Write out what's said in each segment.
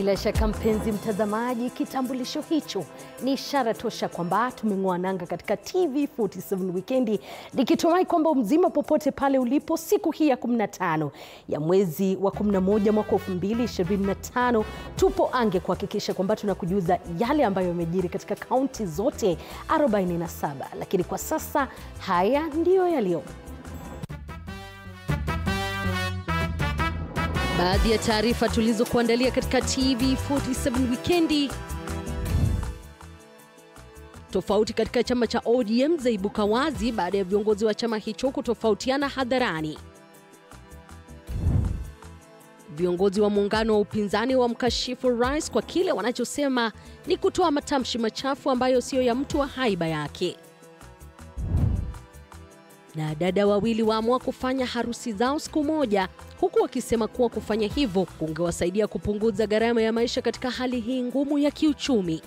Bila shaka mpenzi mtazamaji, kitambulisho hicho ni ishara tosha kwamba tumeng'oa nanga katika TV47 Weekendi, nikitumai kwamba mzima popote pale ulipo siku hii ya 15 ya mwezi wa 11 mwaka 2025. Tupo ange kuhakikisha kwamba tunakujuza yale ambayo yamejiri katika kaunti zote 47, lakini kwa sasa haya ndiyo yaliyo. Baadhi ya taarifa tulizokuandalia katika TV47 Weekendi. Tofauti katika chama cha ODM zaibuka wazi baada ya viongozi wa chama hicho kutofautiana hadharani. Viongozi wa muungano wa upinzani wa mkashifu rais kwa kile wanachosema ni kutoa matamshi machafu ambayo sio ya mtu wa haiba yake. Na dada wawili waamua kufanya harusi zao siku moja, huku wakisema kuwa kufanya hivyo kungewasaidia kupunguza gharama ya maisha katika hali hii ngumu ya kiuchumi.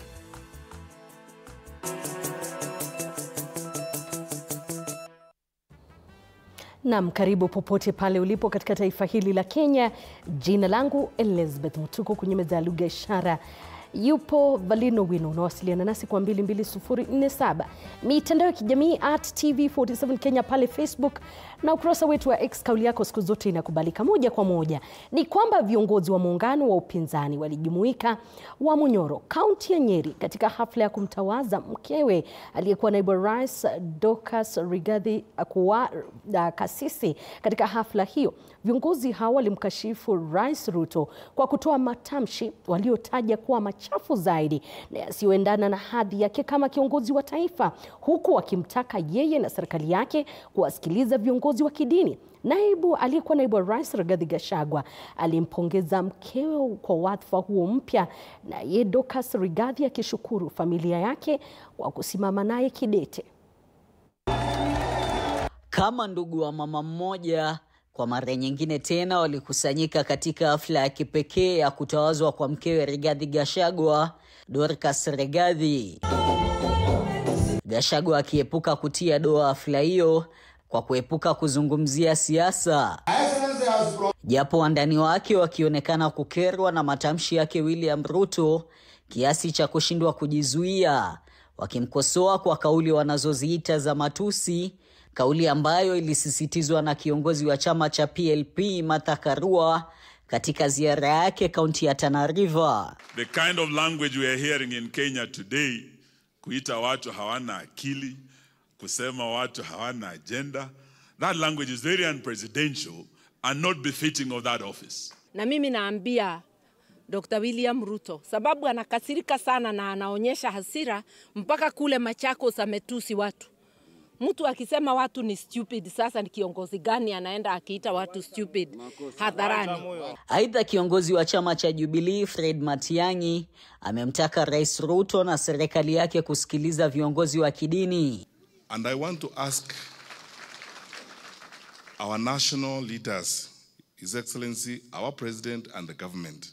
Naam, karibu popote pale ulipo katika taifa hili la Kenya. Jina langu Elizabeth Mutuku, kwenye meza ya lugha ishara yupo Valino Wino. Unawasiliana nasi kwa 22047. Mitandao ya kijamii @TV47 Kenya pale Facebook, na ukurasa wetu wa X. Kauli yako siku zote inakubalika. Moja kwa moja ni kwamba viongozi wa muungano wa upinzani walijumuika wa Munyoro, kaunti ya Nyeri, katika hafla ya kumtawaza mkewe aliyekuwa naibu rais Dorcas Rigathi kuwa kasisi. Katika hafla hiyo viongozi hawa walimkashifu Rais Ruto kwa kutoa matamshi waliotaja kuwa machafu zaidi na yasiyoendana na hadhi yake kama kiongozi wa taifa, huku wakimtaka yeye na serikali yake kuwasikiliza viongozi wa kidini. Aliyekuwa naibu wa rais Rigathi Gachagua alimpongeza mkewe kwa wadhifa huo mpya, na yeye Dorcas Rigathi akishukuru familia yake kwa kusimama naye kidete. Kama ndugu wa mama mmoja, kwa mara nyingine tena walikusanyika katika hafla ya kipekee ya kutawazwa kwa mkewe Rigathi Gachagua, Dorcas Rigathi. Gachagua akiepuka kutia doa hafla hiyo kwa kuepuka kuzungumzia siasa, japo wandani wake wakionekana kukerwa na matamshi yake William Ruto kiasi cha kushindwa kujizuia, wakimkosoa kwa kauli wanazoziita za matusi, kauli ambayo ilisisitizwa na kiongozi wa chama cha PLP Martha Karua katika ziara yake kaunti ya Tana River. The kind of language we are hearing in Kenya today, kuita watu hawana akili, kusema watu hawana agenda, that language is very unpresidential and not befitting of that office. Na mimi naambia Dr. William Ruto, sababu anakasirika sana na anaonyesha hasira mpaka kule Machakos ametusi watu. Mtu akisema watu ni stupid, sasa ni kiongozi gani anaenda akiita watu stupid hadharani? Aidha, kiongozi wa chama cha Jubilee Fred Matiang'i amemtaka Rais Ruto na serikali yake kusikiliza viongozi wa kidini. And I want to ask our national leaders, His Excellency, our President and the government,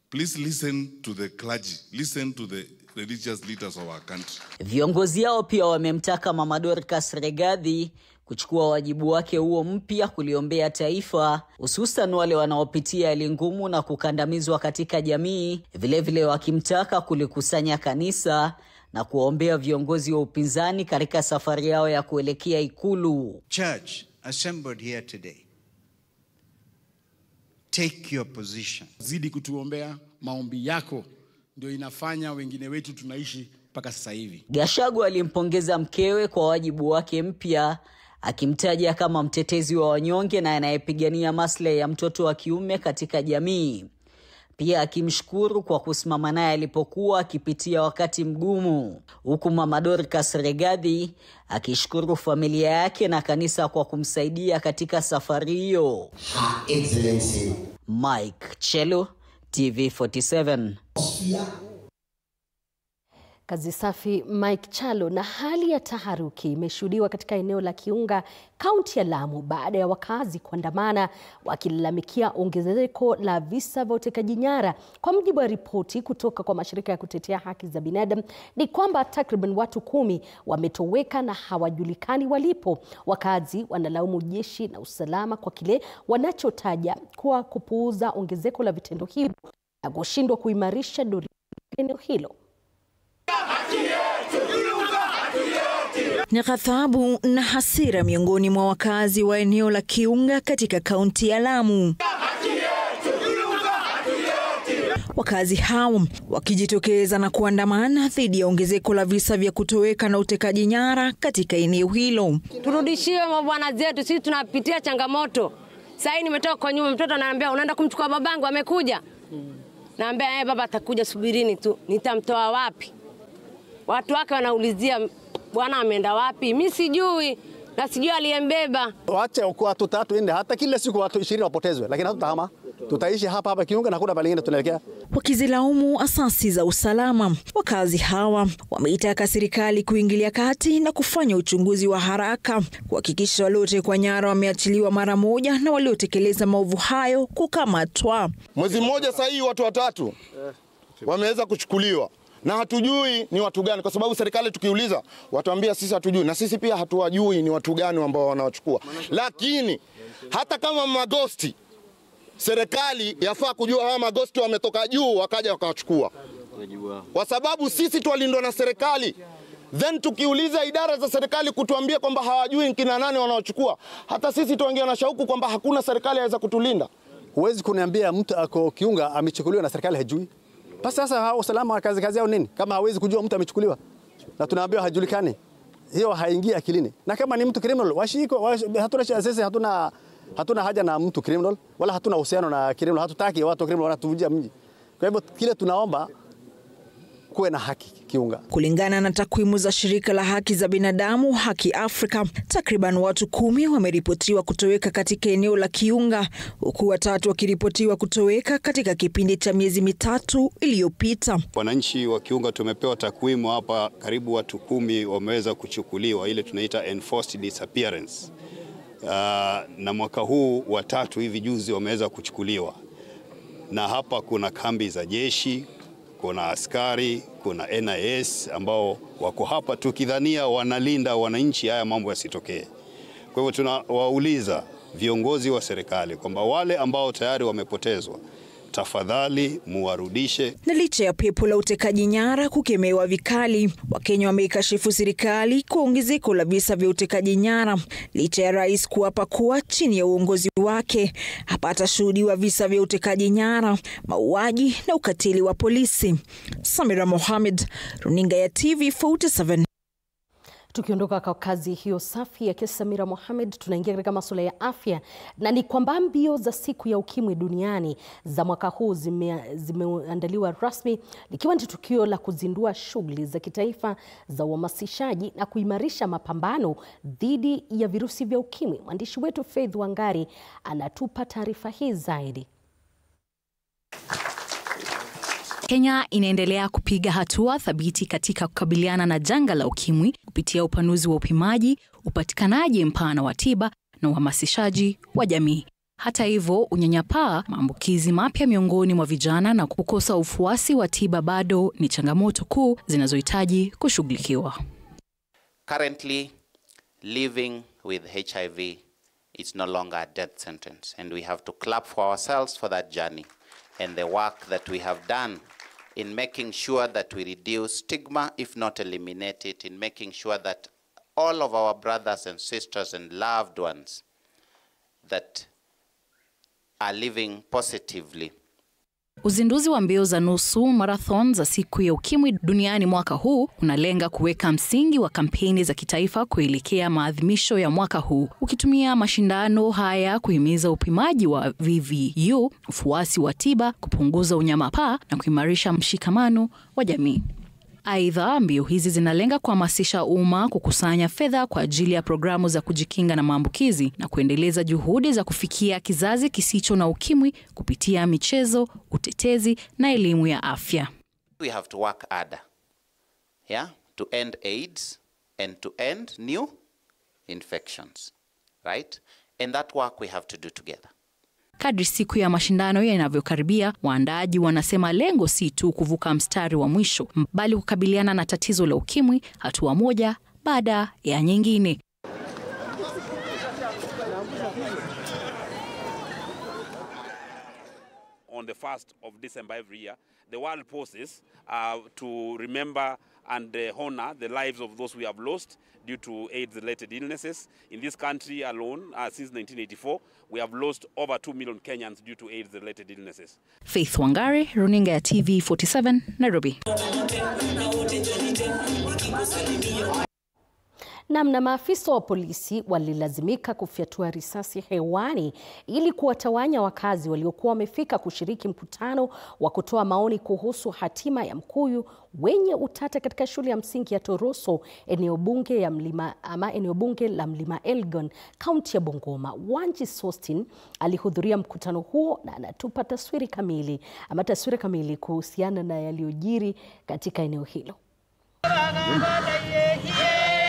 please listen to the clergy, listen to the religious leaders of our country. Viongozi hao pia wamemtaka Mama Dorcas Rigathi kuchukua wajibu wake huo mpya kuliombea taifa, hususan wale wanaopitia hali ngumu na kukandamizwa katika jamii. Vile wakimtaka kulikusanya kanisa na kuombea viongozi wa upinzani katika safari yao ya kuelekea Ikulu. Church assembled here today, take your position. Zidi kutuombea, maombi yako ndio inafanya wengine wetu tunaishi mpaka sasa hivi. Gachagua alimpongeza mkewe kwa wajibu wake mpya, akimtaja kama mtetezi wa wanyonge na anayepigania maslahi ya mtoto wa kiume katika jamii. Pia akimshukuru kwa kusimama naye alipokuwa akipitia wakati mgumu, huku Mama Dorcas Rigathi akishukuru familia yake na kanisa kwa kumsaidia katika safari hiyo. Excellency Mike Chelo, TV47. Kazi safi Mike Chalo. Na hali ya taharuki imeshuhudiwa katika eneo la Kiunga, kaunti ya Lamu, baada ya wakazi kuandamana wakilalamikia ongezeko la visa vya utekaji nyara. Kwa mujibu wa ripoti kutoka kwa mashirika ya kutetea haki za binadamu, ni kwamba takriban watu 10 wametoweka na hawajulikani walipo. Wakazi wanalaumu jeshi na usalama kwa kile wanachotaja kuwa kupuuza ongezeko la vitendo hivyo na kushindwa kuimarisha doria eneo hilo. Ni ghadhabu na hasira miongoni mwa wakazi wa eneo la Kiunga katika kaunti ya Lamu. Wakazi hao wakijitokeza na kuandamana dhidi ya ongezeko la visa vya kutoweka na utekaji nyara katika eneo hilo. Turudishiwe mabwana zetu, sisi tunapitia changamoto. Sasa nimetoka kwa nyuma, mtoto ananiambia unaenda kumchukua babangu, amekuja. Naambia baba atakuja, subirini tu. Nitamtoa wapi? Watu wake wanaulizia bwana ameenda wapi? Mimi sijui na sijui aliyembeba. Waache kwa tutatu ende hata kila siku watu 20 wapotezwe, lakini hatutahama. Tutaishi hapa Kiunga na kuna balingine tunaelekea. Wakizilaumu asasi za usalama, wakazi hawa wameitaka serikali kuingilia kati na kufanya uchunguzi wa haraka kuhakikisha waliotekwa nyara wameachiliwa mara moja na waliotekeleza maovu hayo kukamatwa. Mwezi mmoja sasa hii watu watatu wameweza kuchukuliwa na hatujui ni watu gani, kwa sababu serikali tukiuliza watuambia sisi hatujui, na sisi pia hatuwajui ni watu gani ambao wanawachukua. Lakini hata kama magosti, serikali yafaa kujua hawa magosti wametoka juu wakaja wakawachukua, kwa sababu sisi tualindwa na serikali. Then tukiuliza idara za serikali kutuambia kwamba hawajui kina nani wanaochukua, hata sisi tuongea na shauku kwamba hakuna serikali yaweza kutulinda. Huwezi kuniambia mtu ako Kiunga amechukuliwa na serikali hajui. Basi sasa usalama kazi yao nini kama hawezi kujua mtu amechukuliwa na tunaambiwa hajulikani? Hiyo haingii akilini. Na kama ni mtu criminal washiko, hatuna sisi hatuna haja na mtu criminal, wala hatuna uhusiano na criminal, hatutaki watu criminal wanatuvunjia mji. Kwa hivyo kile tunaomba kuwe na haki Kiunga. Kulingana na takwimu za shirika la haki za binadamu Haki Afrika, takriban watu 10 wameripotiwa kutoweka katika eneo la Kiunga, huku 3 wakiripotiwa kutoweka katika kipindi cha miezi 3 iliyopita. Wananchi wa Kiunga tumepewa takwimu hapa, karibu watu 10 wameweza kuchukuliwa, ile tunaita enforced disappearance. Na mwaka huu 3 hivi juzi wameweza kuchukuliwa. Na hapa kuna kambi za jeshi, kuna askari, kuna NIS ambao wako hapa tukidhania wanalinda wananchi haya mambo yasitokee. Kwa hivyo tunawauliza viongozi wa serikali kwamba wale ambao tayari wamepotezwa, tafadhali muwarudishe. Na licha ya pepo la utekaji nyara kukemewa vikali, Wakenya wameikashifu serikali kwa ongezeko la visa vya utekaji nyara, licha ya rais kuapa kuwa chini ya uongozi wake hapata shuhudiwa visa vya utekaji nyara, mauaji na ukatili wa polisi. Samira Mohamed, runinga ya TV47. Tukiondoka kwa kazi hiyo safi ya Samira Mohamed, tunaingia katika masuala ya afya, na ni kwamba mbio za siku ya ukimwi duniani za mwaka huu zimeandaliwa rasmi, likiwa ni tukio la kuzindua shughuli za kitaifa za uhamasishaji na kuimarisha mapambano dhidi ya virusi vya ukimwi. Mwandishi wetu Faith Wangari anatupa taarifa hii zaidi. Kenya inaendelea kupiga hatua thabiti katika kukabiliana na janga la ukimwi kupitia upanuzi wa upimaji, upatikanaji mpana wa tiba na uhamasishaji wa jamii. Hata hivyo, unyanyapaa, maambukizi mapya miongoni mwa vijana na kukosa ufuasi wa tiba bado ni changamoto kuu zinazohitaji kushughulikiwa. Currently, living with HIV is no longer a death sentence, and we have to clap for ourselves for that journey and the work that we have done in making sure that we reduce stigma, if not eliminate it, in making sure that all of our brothers and sisters and loved ones that are living positively. Uzinduzi wa mbio za nusu marathon za siku ya ukimwi duniani mwaka huu unalenga kuweka msingi wa kampeni za kitaifa kuelekea maadhimisho ya mwaka huu, ukitumia mashindano haya kuhimiza upimaji wa VVU, ufuasi wa tiba, kupunguza unyanyapaa na kuimarisha mshikamano wa jamii. Aidha, mbio hizi zinalenga kuhamasisha umma kukusanya fedha kwa ajili ya programu za kujikinga na maambukizi na kuendeleza juhudi za kufikia kizazi kisicho na ukimwi kupitia michezo, utetezi na elimu ya afya. We have to work harder, to end AIDS and to end new infections, right? And that work we have to do together. Kadri siku ya mashindano yanavyokaribia, waandaaji wanasema lengo si tu kuvuka mstari wa mwisho, bali kukabiliana na tatizo la ukimwi hatua moja baada ya nyingine. on the 1st of December every year, the world pauses to remember and honor the lives of those we have lost due to AIDS-related illnesses. In this country alone, since 1984, we have lost over 2 million Kenyans due to AIDS-related illnesses. Faith Wangari, runinga ya TV47, Nairobi. Na maafisa wa polisi walilazimika kufyatua risasi hewani ili kuwatawanya wakazi waliokuwa wamefika kushiriki mkutano wa kutoa maoni kuhusu hatima ya mkuyu wenye utata katika shule ya msingi ya Toroso, eneo bunge la Mlima Elgon, kaunti ya Bungoma. Wanji Sostin alihudhuria mkutano huo na anatupa taswira kamili kuhusiana na yaliyojiri katika eneo hilo.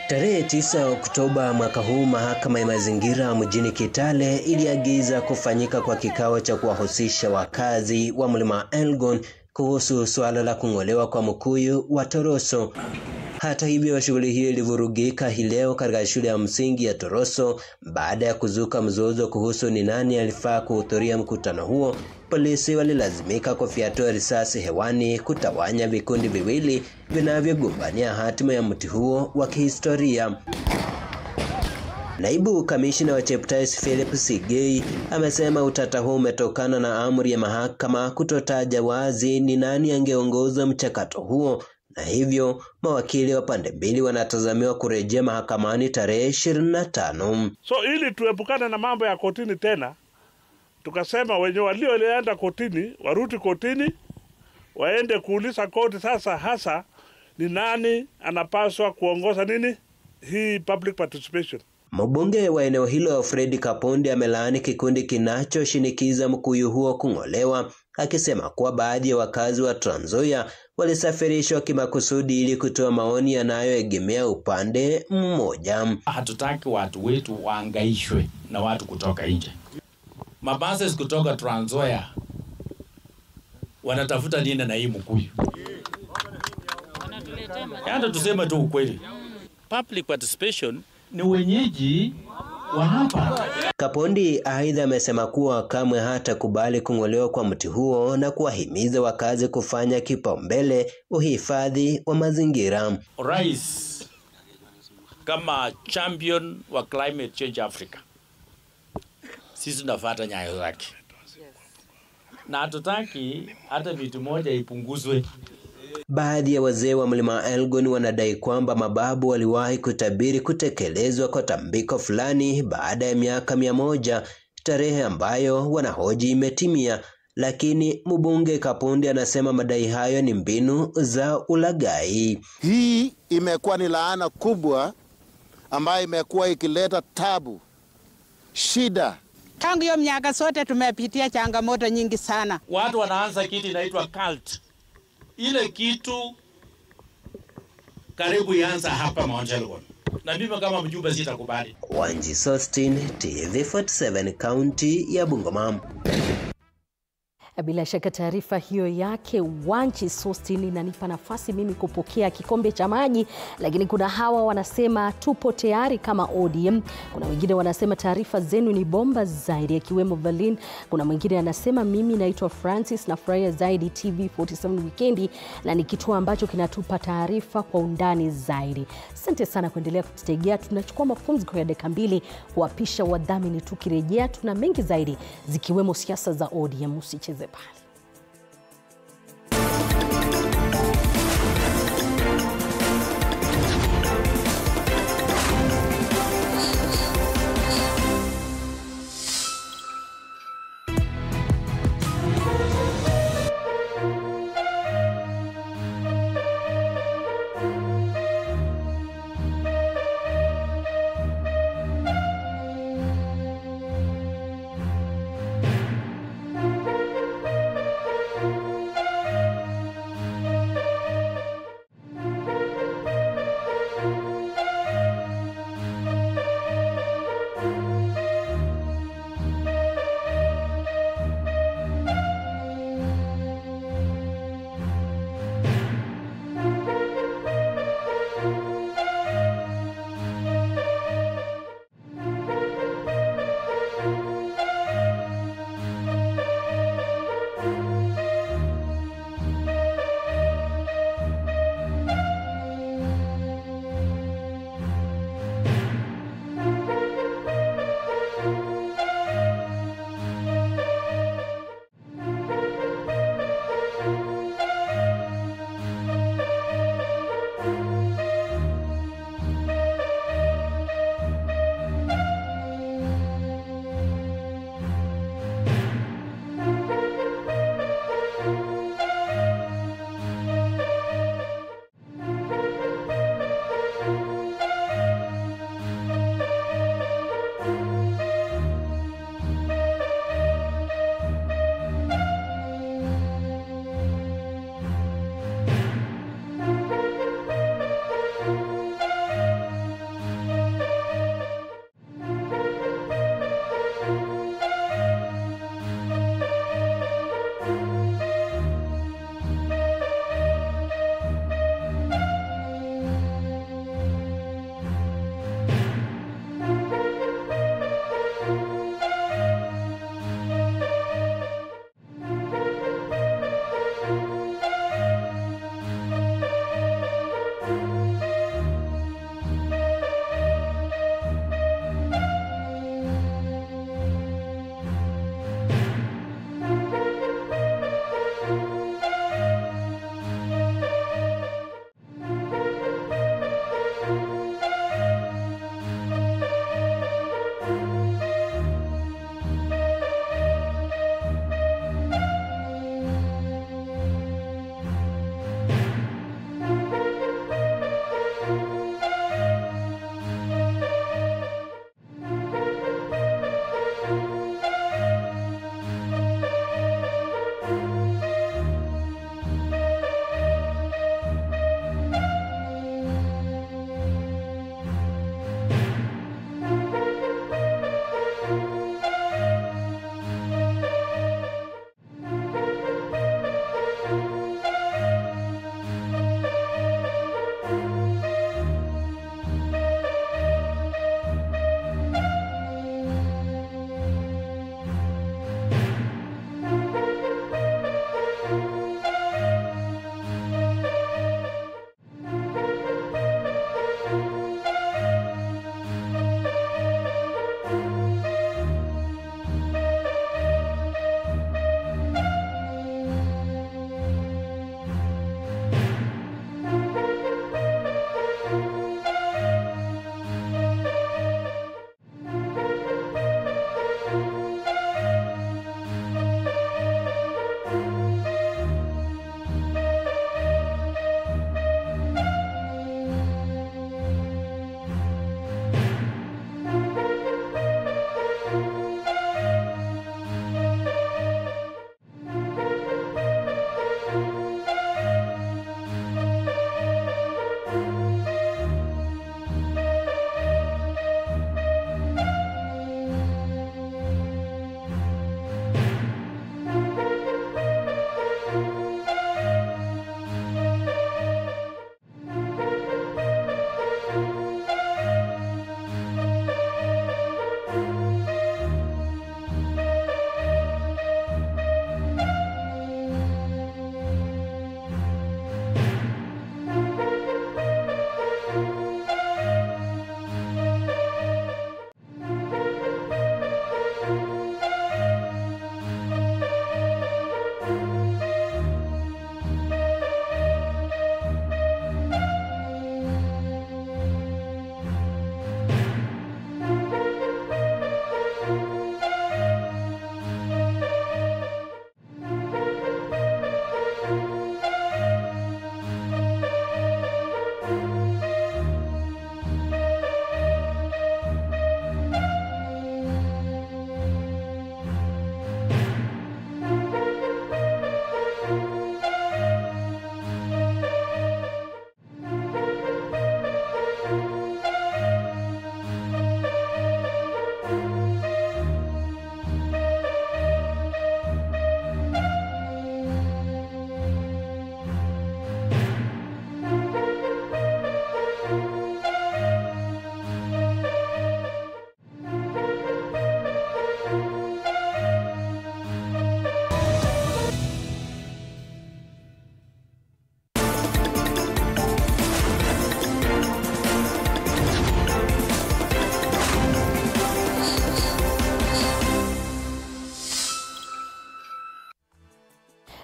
Tarehe 9 Oktoba mwaka huu, mahakama ya mazingira mjini Kitale iliagiza kufanyika kwa kikao cha kuwahusisha wakazi wa Mlima Elgon kuhusu swala la kung'olewa kwa mkuyu wa Toroso. Hata hivyo, shughuli hiyo ilivurugika hii leo katika shule ya msingi ya Toroso baada ya kuzuka mzozo kuhusu ni nani alifaa kuhudhuria mkutano huo. Polisi walilazimika kufyatua risasi hewani kutawanya vikundi viwili vinavyogombania hatima ya mti huo wa kihistoria. Naibu kamishina wa Cheptais Philip Sigei amesema utata huu umetokana na amri ya mahakama kutotaja wazi ni nani angeongoza mchakato huo, na hivyo mawakili wa pande mbili wanatazamiwa kurejea mahakamani tarehe 25. So ili tuepukane na mambo ya kotini tena, tukasema wenye walioenda kotini warudi kotini, waende kuuliza koti sasa hasa ni nani anapaswa kuongoza hii public participation. Mbunge wa eneo hilo Fred Kapondi amelaani kikundi kinachoshinikiza mkuyu huo kung'olewa, akisema kuwa baadhi ya wakazi wa Trans Nzoia walisafirishwa kimakusudi ili kutoa maoni yanayoegemea upande mmoja. Hatutaki watu wetu waangaishwe na watu kutoka nje. Mabasi kutoka Trans Nzoia wanatafuta nini na hii mkuyu? Hata tuseme tu ukweli. Public participation ni wenyeji wa hapa. Kapondi aidha amesema kuwa kamwe hata kubali kung'olewa kwa mti huo na kuwahimiza wakazi kufanya kipaumbele uhifadhi wa mazingira. Rais kama champion wa climate change Africa, sisi tunafuata nyayo zake. Na hatutaki hata vitu moja ipunguzwe. Baadhi ya wazee wa Mlima Elgon wanadai kwamba mababu waliwahi kutabiri kutekelezwa kwa tambiko fulani baada ya miaka 100, tarehe ambayo wanahoji imetimia, lakini mbunge Kapondi anasema madai hayo ni mbinu za ulaghai. Hii imekuwa ni laana kubwa ambayo imekuwa ikileta tabu, shida. Tangu hiyo miaka sote tumepitia changamoto nyingi sana. Watu wanaanza kitu inaitwa cult. Ile kitu karibu ianza hapa Mount Elgon. Na mimi kama mjumbe sitakubali. Wanji Sostin, TV47, kaunti ya Bungoma. Bila shaka taarifa hiyo yake Wanji Sostin inanipa nafasi mimi kupokea kikombe cha maji, lakini kuna hawa wanasema tupo tayari kama ODM. Kuna wengine wanasema taarifa zenu ni bomba zaidi, akiwemo Valin. Kuna mwingine anasema mimi naitwa Francis na furahia zaidi TV47 weekendi na ni kituo ambacho kinatupa taarifa kwa undani zaidi. Asante sana kuendelea kututegea. Tunachukua mapumziko ya dakika 2 kuapisha wadhamini, tukirejea tuna mengi zaidi zikiwemo siasa za ODM. Usicheze pale.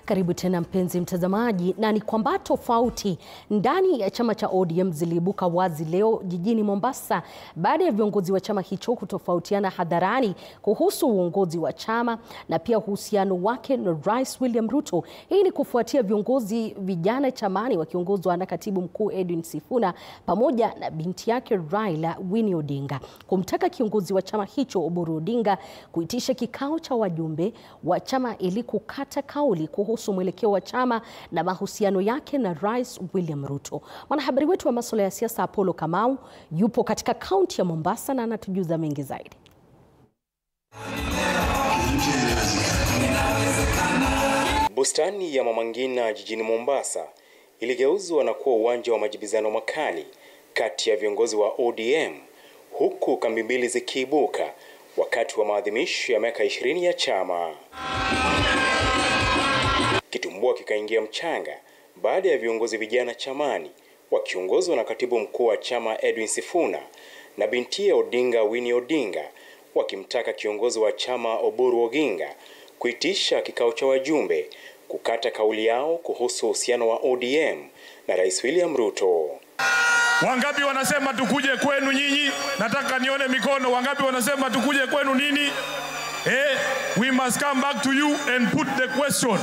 Karibu tena mpenzi mtazamaji, na ni kwamba tofauti ndani ya chama cha ODM ziliibuka wazi leo jijini Mombasa baada ya viongozi wa chama hicho kutofautiana hadharani kuhusu uongozi wa chama na pia uhusiano wake na Rais William Ruto. Hii ni kufuatia viongozi vijana chamani wakiongozwa na katibu mkuu Edwin Sifuna pamoja na binti yake Raila Winnie Odinga kumtaka kiongozi wa chama hicho Oburu Odinga kuitisha kikao cha wajumbe wa chama ili kukata kauli kuhusu mwelekeo wa chama na mahusiano yake na Rais William Ruto. Mwanahabari wetu wa masuala ya siasa Apollo Kamau yupo katika kaunti ya Mombasa na anatujuza mengi zaidi. Bustani ya Mama Ngina jijini Mombasa iligeuzwa na kuwa uwanja wa majibizano makali kati ya viongozi wa ODM, huku kambi mbili zikiibuka wakati wa maadhimisho ya miaka 20 ya chama. Kitumbua kikaingia mchanga baada ya viongozi vijana chamani wakiongozwa na katibu mkuu wa chama Edwin Sifuna na binti Odinga Winnie Odinga wakimtaka kiongozi wa chama Oburu Odinga kuitisha kikao cha wajumbe kukata kauli yao kuhusu uhusiano wa ODM na Rais William Ruto. Wangapi wanasema tukuje kwenu nyinyi? Nataka nione mikono. Wangapi wanasema tukuje kwenu nini? We must come back to you and put the question.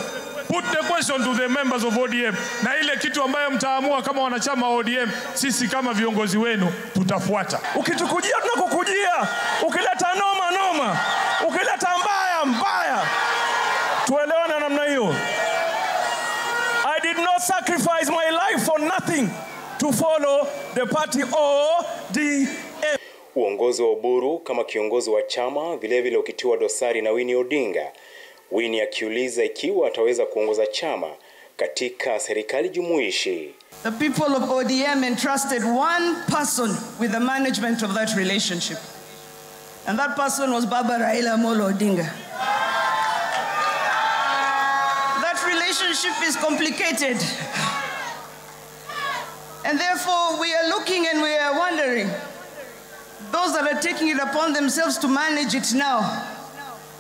Put the question to the members of ODM. Na ile kitu ambayo mtaamua kama wanachama wa ODM, sisi kama viongozi wenu tutafuata. Ukitukujia tunakukujia. Ukileta noma noma. Ukileta mbaya mbaya. Tuelewane namna hiyo. I did not sacrifice my life for nothing to follow the party ODM. Uongozi wa Oburu kama kiongozi wa chama vilevile ukitiwa dosari na Winnie Odinga. Winnie akiuliza ikiwa ataweza kuongoza chama katika serikali jumuishi. The people of ODM entrusted one person with the management of that relationship. And that person was Baba Raila Amolo Odinga. That relationship is complicated. And therefore we are looking and we are wondering, those that are taking it upon themselves to manage it now,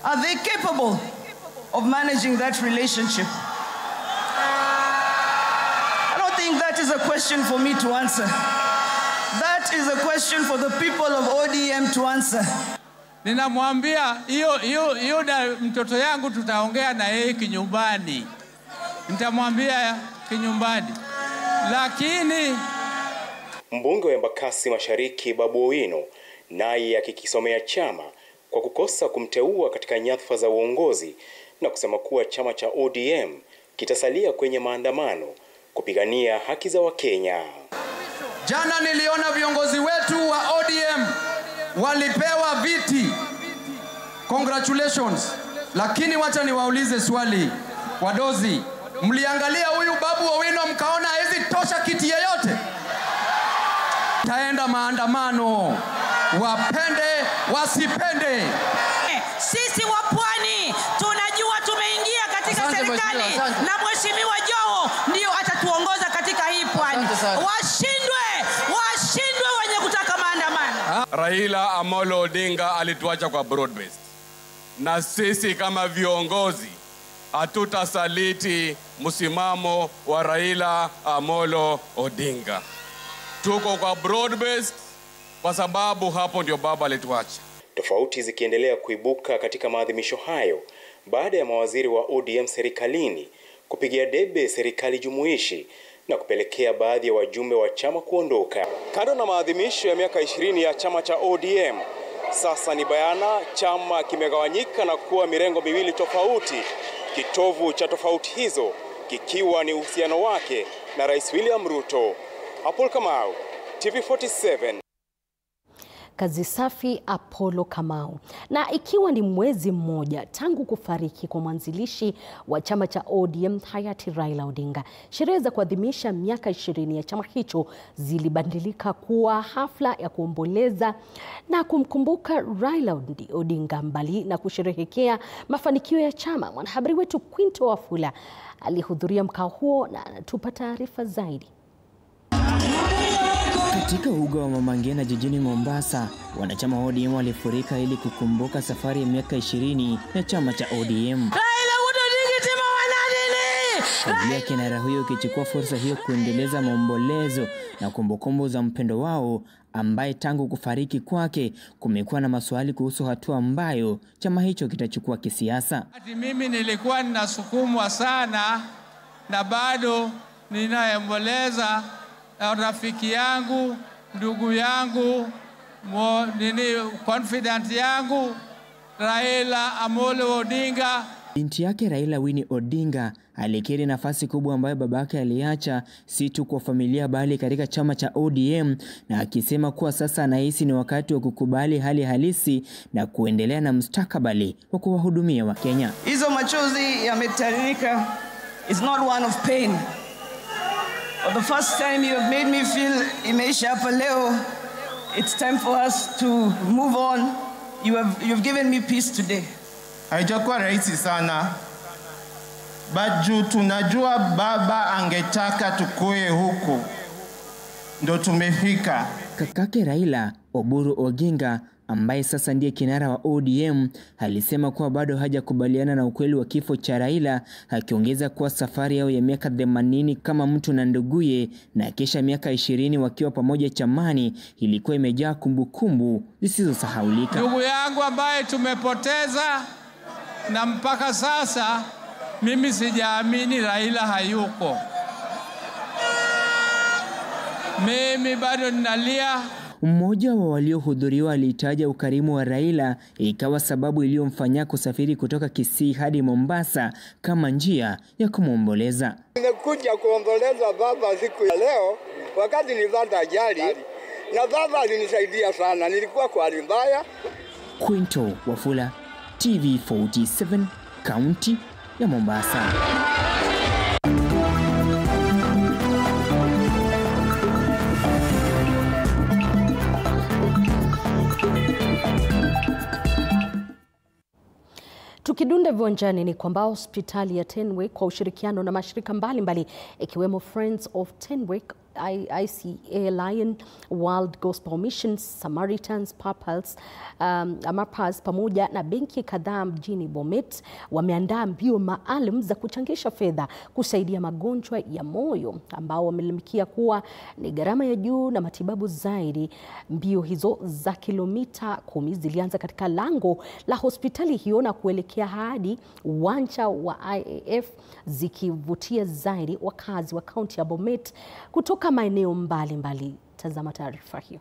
are they capable of managing that relationship? I don't think that is a question for me to answer. That is a question for the people of ODM to answer. Ninamwambia hiyo na mtoto yangu tutaongea na yeye kinyumbani. Nitamwambia kinyumbani. Lakini mbunge wa Embakasi Mashariki Babu Owino naye akikisomea chama kwa kukosa kumteua katika nyadhifa za uongozi na kusema kuwa chama cha ODM kitasalia kwenye maandamano kupigania haki za Wakenya. Jana niliona viongozi wetu wa ODM walipewa viti. Congratulations. Lakini wacha niwaulize swali. Wadozi, mliangalia huyu Babu Owino mkaona hawezi tosha kiti yeyote? Taenda maandamano. Wapende wasipende. Sisi wa Pwani tunajua tumeingia katika serikali na Mheshimiwa Joho ndio atatuongoza katika hii Pwani. Washindwe wenye kutaka maandamano. Raila Amolo Odinga alituacha kwa broad based. Na sisi kama viongozi hatutasaliti msimamo wa Raila Amolo Odinga. Tuko kwa broad based kwa sababu hapo ndio baba alituacha. Tofauti zikiendelea kuibuka katika maadhimisho hayo baada ya mawaziri wa ODM serikalini kupigia debe serikali jumuishi na kupelekea baadhi ya wajumbe wa chama kuondoka. Kando na maadhimisho ya miaka 20 ya chama cha ODM, sasa ni bayana chama kimegawanyika na kuwa mirengo miwili tofauti, kitovu cha tofauti hizo kikiwa ni uhusiano wake na Rais William Ruto. Apollo Kamau, TV47. Kazi safi Apollo Kamau. Na ikiwa ni mwezi mmoja tangu kufariki kwa mwanzilishi wa chama cha ODM hayati Raila Odinga, sherehe za kuadhimisha miaka 20 ya chama hicho zilibadilika kuwa hafla ya kuomboleza na kumkumbuka Raila Odinga mbali na kusherehekea mafanikio ya chama. Mwanahabari wetu Quinto Wafula alihudhuria mkao huo na anatupa taarifa zaidi. Katika uga wa Mama Ngina jijini Mombasa, wanachama wa ODM walifurika ili kukumbuka safari ya miaka 20 ya chama cha ODM. Raila Odinga tima wanadini. Familia kinara huyo ikichukua fursa hiyo kuendeleza maombolezo na kumbukumbu za mpendo wao ambaye tangu kufariki kwake kumekuwa na maswali kuhusu hatua ambayo chama hicho kitachukua kisiasa. Mimi nilikuwa ninasukumwa sana na bado ninaomboleza rafiki yangu, ndugu yangu, confidant yangu Raila Amolo Odinga. Binti yake Raila Winnie Odinga alikiri nafasi kubwa ambayo babake aliacha si tu kwa familia bali katika chama cha ODM, na akisema kuwa sasa anahisi ni wakati wa kukubali hali halisi na kuendelea na mustakabali wa kuwahudumia Wakenya. Hizo machozi yametiririka is not one of pain. For the first time you have made me feel imeisha hapa leo. It's time for us to move on. You've given me peace today. Haijakuwa rahisi sana. Baju tunajua baba angetaka tukue huku. Ndo tumefika. Kakake Raila, Oburu Oginga, ambaye sasa ndiye kinara wa ODM, alisema kuwa bado hajakubaliana na ukweli wa kifo cha Raila, akiongeza kuwa safari yao ya miaka 80 kama mtu na nduguye na kisha miaka 20 wakiwa pamoja chamani ilikuwa imejaa kumbukumbu zisizosahaulika. Ndugu yangu ambaye tumepoteza na mpaka sasa mimi sijaamini Raila hayuko. Mimi bado ninalia. Mmoja wa waliohudhuriwa alitaja ukarimu wa Raila ikawa sababu iliyomfanya kusafiri kutoka Kisii hadi Mombasa kama njia ya kumwomboleza. Nimekuja kuomboleza baba siku ya leo wakati nilipata ajali na baba alinisaidia sana, nilikuwa kwa hali mbaya. Quinto Wafula, TV47, kaunti ya Mombasa. Tukidunda viwanjani ni kwamba hospitali ya Tenwick kwa ushirikiano na mashirika mbalimbali ikiwemo Friends of Tenwick, ICA Lion, World Gospel Missions, Samaritans, Purples, Amapas pamoja na benki kadhaa mjini Bomet wameandaa mbio maalum za kuchangisha fedha kusaidia magonjwa ya moyo ambao wamelalamikia kuwa ni gharama ya juu na matibabu zaidi. Mbio hizo za kilomita 10 zilianza katika lango la hospitali hiyo na kuelekea hadi uwanja wa IAF, zikivutia zaidi wakazi wa kaunti ya Bomet kutoka maeneo mbalimbali. Tazama taarifa hiyo.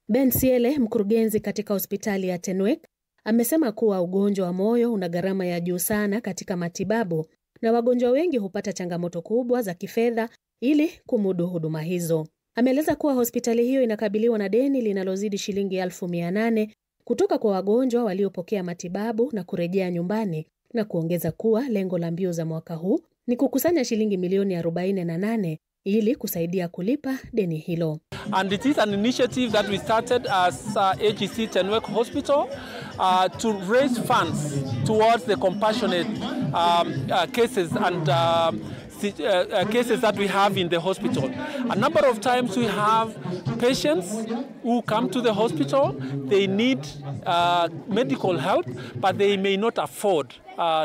Ben Siele, mkurugenzi katika hospitali ya Tenwick, amesema kuwa ugonjwa wa moyo una gharama ya juu sana katika matibabu na wagonjwa wengi hupata changamoto kubwa za kifedha ili kumudu huduma hizo. Ameeleza kuwa hospitali hiyo inakabiliwa na deni linalozidi shilingi 800,000 kutoka kwa wagonjwa waliopokea matibabu na kurejea nyumbani, na kuongeza kuwa lengo la mbio za mwaka huu ni kukusanya shilingi milioni 48 ili kusaidia kulipa deni hilo. And it is an initiative that we started as AGC Tenwick Hospital to raise funds towards the compassionate cases and cases that we have in the hospital. A number of times we have patients who come to the hospital, they need medical help, but they may not afford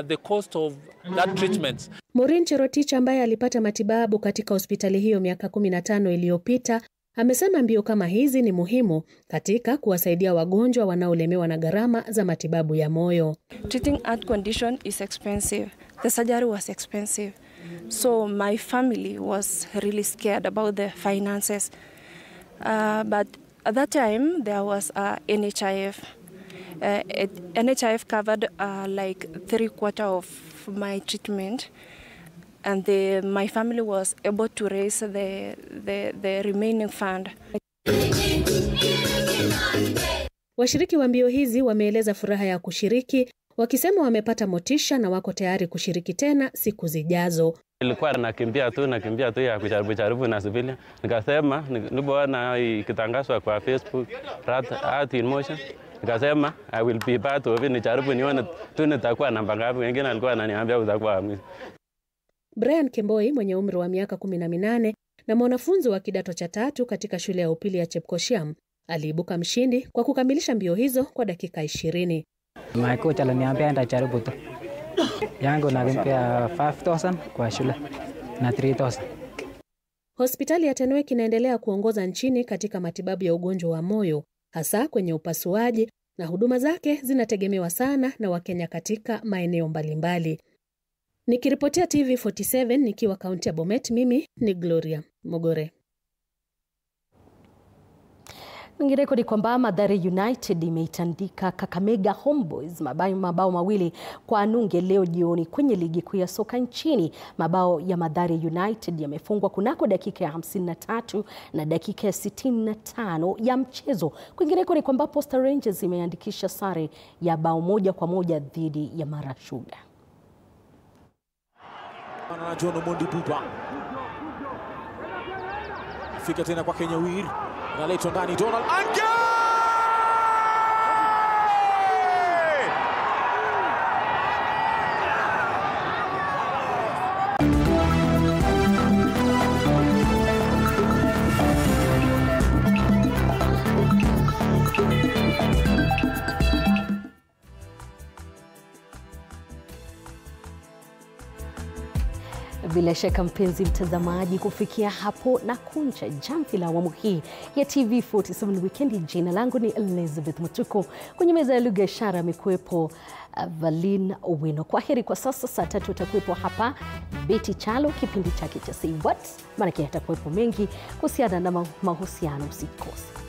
the cost of that treatment. Maureen Cherotich, ambaye alipata matibabu katika hospitali hiyo miaka 15 iliyopita, amesema mbio kama hizi ni muhimu katika kuwasaidia wagonjwa wanaolemewa na gharama za matibabu ya moyo. Treating heart condition is expensive. The surgery was expensive. So my family was really scared about the finances. But at that time there was NHIF. NHIF covered like 3/4 of my treatment, and my family was able to raise the remaining fund. Washiriki wa mbio hizi wameeleza furaha ya kushiriki, wakisema wamepata motisha na wako tayari kushiriki tena siku zijazo. Nilikuwa nakimbia tu ya kujaribu na sibilia. Nikasema nilipoona ikitangazwa kwa Facebook Heart in Motion, nikasema I will be part of it, nijaribu nione tu nitakuwa namba ngapi. Wengine alikuwa ananiambia utakuwa mimi. Brian Kemboi mwenye umri wa miaka 18 na mwanafunzi wa kidato cha 3 katika shule ya upili ya Chepkoshiam aliibuka mshindi kwa kukamilisha mbio hizo kwa dakika 20. My coach aliniambia nitajaribu tu. Yangu nalimpia 5,000 kwa shule na 3,000. Hospitali ya Tenwek inaendelea kuongoza nchini katika matibabu ya ugonjwa wa moyo, hasa kwenye upasuaji, na huduma zake zinategemewa sana na Wakenya katika maeneo mbalimbali. Nikiripotia TV47 nikiwa kaunti ya Bomet, mimi ni Gloria Mogore. Mwingineko ni kwamba Mathare United imeitandika Kakamega Homeboys mabao mawili kwa nunge leo jioni kwenye ligi kuu ya soka nchini. Mabao ya Mathare United yamefungwa kunako dakika ya 53 na dakika ya 65 ya mchezo. Kwingineko ni kwamba Posta Rangers imeandikisha sare ya bao 1-1 dhidi ya Mara Sugar. Na John Omondi Buba. Fika tena kwa Kenya Wiri. Analetwa ndani Donald Ange! Bila shaka mpenzi mtazamaji, kufikia hapo na kunja jamvi la awamu hii ya TV47 Weekend. Jina langu ni Elizabeth Mutuku. Kwenye meza ya lugha ishara amekuepo Valin Owino. Kwa heri kwa sasa. Saa 3 utakuepo hapa Betty Chalo, kipindi chake cha Say What, maana atakuepo mengi kuhusiana na mahusiano. Usikose.